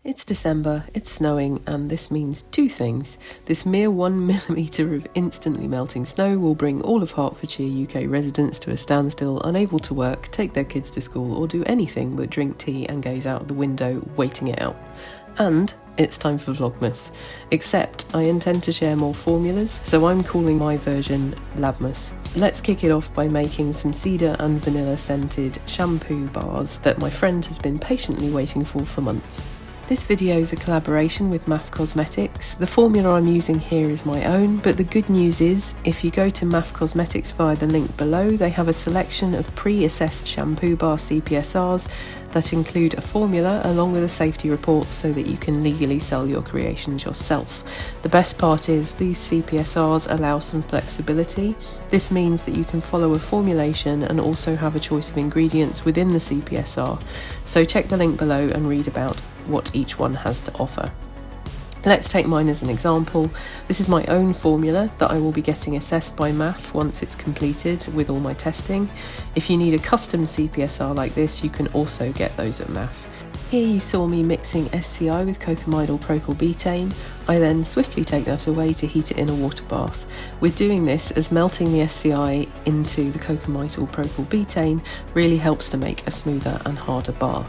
It's December, it's snowing, and this means two things. This mere 1 millimetre of instantly melting snow will bring all of Hertfordshire UK residents to a standstill, unable to work, take their kids to school, or do anything but drink tea and gaze out the window, waiting it out. And it's time for Vlogmas. Except I intend to share more formulas, so I'm calling my version Labmas. Let's kick it off by making some cedar and vanilla scented shampoo bars that my friend has been patiently waiting for months. This video is a collaboration with MAF Cosmetics. The formula I'm using here is my own, but the good news is, if you go to MAF Cosmetics via the link below, they have a selection of pre-assessed shampoo bar CPSRs that include a formula along with a safety report so that you can legally sell your creations yourself. The best part is these CPSRs allow some flexibility. This means that you can follow a formulation and also have a choice of ingredients within the CPSR. So check the link below and read about what each one has to offer. Let's take mine as an example. This is my own formula that I will be getting assessed by MAF once it's completed with all my testing. If you need a custom CPSR like this, you can also get those at MAF. Here you saw me mixing SCI with cocamidal propylbutane. I then swiftly take that away to heat it in a water bath. We're doing this as melting the SCI into the cocamidal propylbutane really helps to make a smoother and harder bar.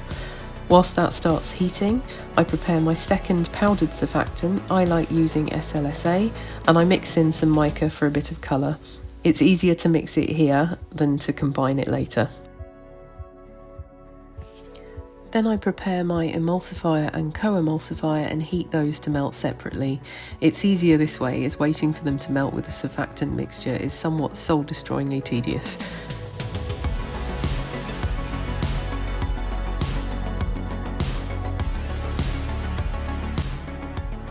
Whilst that starts heating, I prepare my second powdered surfactant. I like using SLSA, and I mix in some mica for a bit of colour. It's easier to mix it here than to combine it later. Then I prepare my emulsifier and co-emulsifier and heat those to melt separately. It's easier this way, as waiting for them to melt with the surfactant mixture is somewhat soul-destroyingly tedious.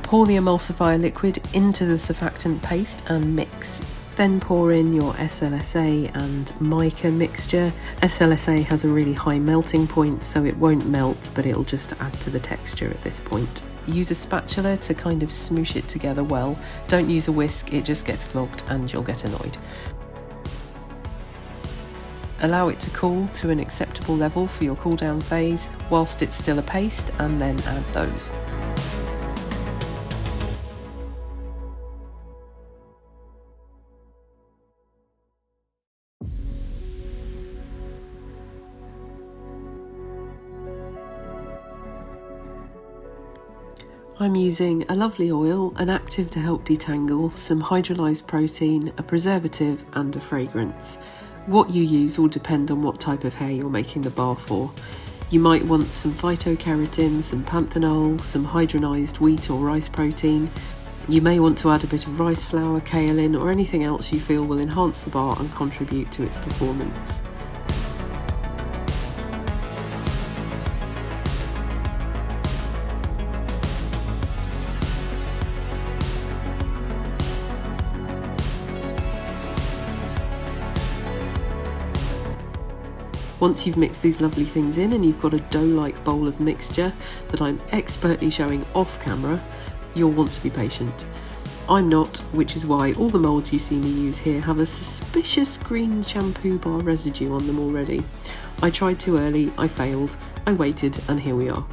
Pour the emulsifier liquid into the surfactant paste and mix. Then pour in your SLSA and mica mixture. SLSA has a really high melting point, so it won't melt, but it'll just add to the texture at this point. Use a spatula to kind of smoosh it together well. Don't use a whisk, it just gets clogged and you'll get annoyed. Allow it to cool to an acceptable level for your cool down phase whilst it's still a paste, and then add those. I'm using a lovely oil, an active to help detangle, some hydrolyzed protein, a preservative and a fragrance. What you use will depend on what type of hair you're making the bar for. You might want some phytokeratin, some panthenol, some hydrolyzed wheat or rice protein. You may want to add a bit of rice flour, kaolin or anything else you feel will enhance the bar and contribute to its performance. Once you've mixed these lovely things in and you've got a dough-like bowl of mixture that I'm expertly showing off camera, you'll want to be patient. I'm not, which is why all the moulds you see me use here have a suspicious green shampoo bar residue on them already. I tried too early, I failed, I waited, and here we are.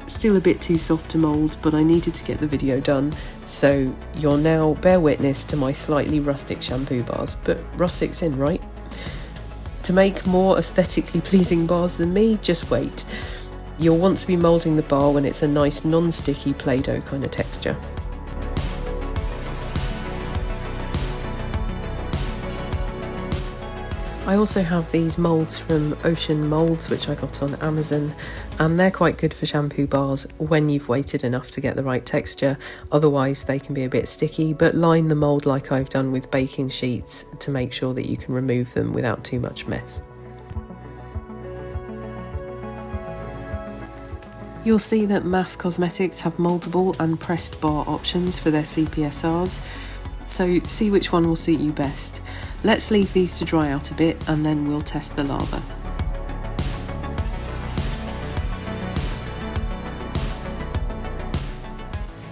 Still a bit too soft to mould, but I needed to get the video done, so you'll now bear witness to my slightly rustic shampoo bars, but rustic's in, right? To make more aesthetically pleasing bars than me, just wait. You'll want to be moulding the bar when it's a nice non-sticky Play-Doh kind of texture. I also have these moulds from Ocean Moulds, which I got on Amazon, and they're quite good for shampoo bars when you've waited enough to get the right texture. Otherwise they can be a bit sticky, but line the mould like I've done with baking sheets to make sure that you can remove them without too much mess. You'll see that MAF Cosmetics have mouldable and pressed bar options for their CPSRs, so see which one will suit you best. Let's leave these to dry out a bit and then we'll test the lather.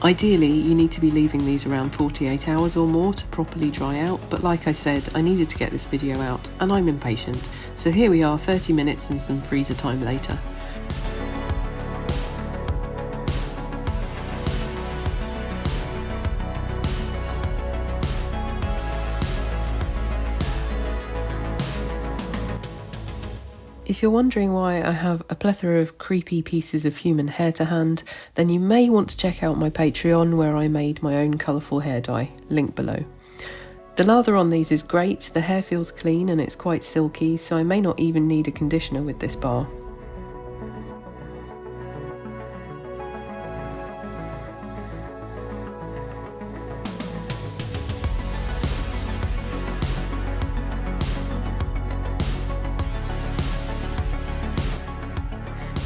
Ideally, you need to be leaving these around 48 hours or more to properly dry out, but like I said, I needed to get this video out and I'm impatient, so here we are 30 minutes and some freezer time later. If you're wondering why I have a plethora of creepy pieces of human hair to hand, then you may want to check out my Patreon where I made my own colourful hair dye, link below. The lather on these is great, the hair feels clean and it's quite silky, so I may not even need a conditioner with this bar.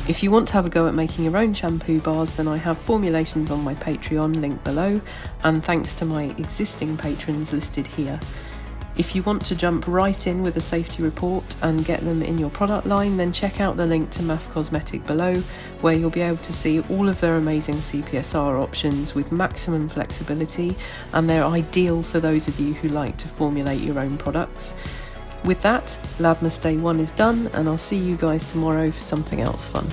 If you want to have a go at making your own shampoo bars, then I have formulations on my Patreon, link below, and thanks to my existing patrons listed here. If you want to jump right in with a safety report and get them in your product line, then check out the link to MAF Cosmetic below, where you'll be able to see all of their amazing CPSR options with maximum flexibility, and they're ideal for those of you who like to formulate your own products. With that, Labmas Day 1 is done, and I'll see you guys tomorrow for something else fun.